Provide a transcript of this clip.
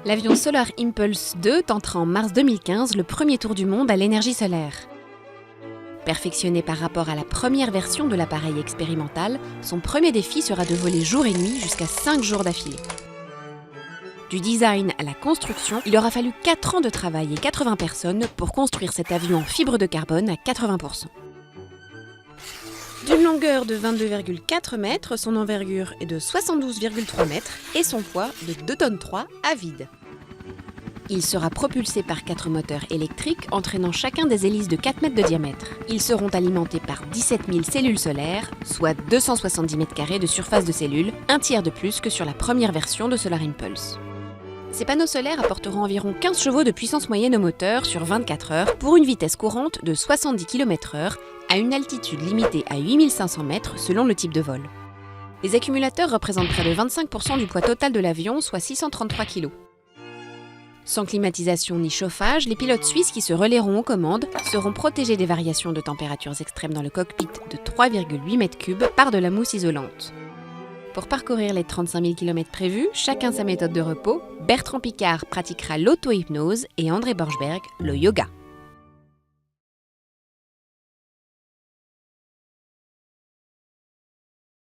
L'avion Solar Impulse 2 tentera en mars 2015 le premier tour du monde à l'énergie solaire. Perfectionné par rapport à la première version de l'appareil expérimental, son premier défi sera de voler jour et nuit jusqu'à 5 jours d'affilée. Du design à la construction, il aura fallu 4 ans de travail et 80 personnes pour construire cet avion en fibre de carbone à 80%. D'une longueur de 22,4 mètres, son envergure est de 72,3 mètres et son poids de 2,3 tonnes à vide. Il sera propulsé par 4 moteurs électriques entraînant chacun des hélices de 4 mètres de diamètre. Ils seront alimentés par 17 000 cellules solaires, soit 270 mètres carrés de surface de cellules, un tiers de plus que sur la première version de Solar Impulse. Ces panneaux solaires apporteront environ 15 chevaux de puissance moyenne au moteur sur 24 heures pour une vitesse courante de 70 km/h à une altitude limitée à 8500 mètres selon le type de vol. Les accumulateurs représentent près de 25% du poids total de l'avion, soit 633 kg. Sans climatisation ni chauffage, les pilotes suisses qui se relayeront aux commandes seront protégés des variations de températures extrêmes dans le cockpit de 3,8 m3 par de la mousse isolante. Pour parcourir les 35 000 km prévus, chacun sa méthode de repos, Bertrand Piccard pratiquera l'auto-hypnose et André Borschberg le yoga.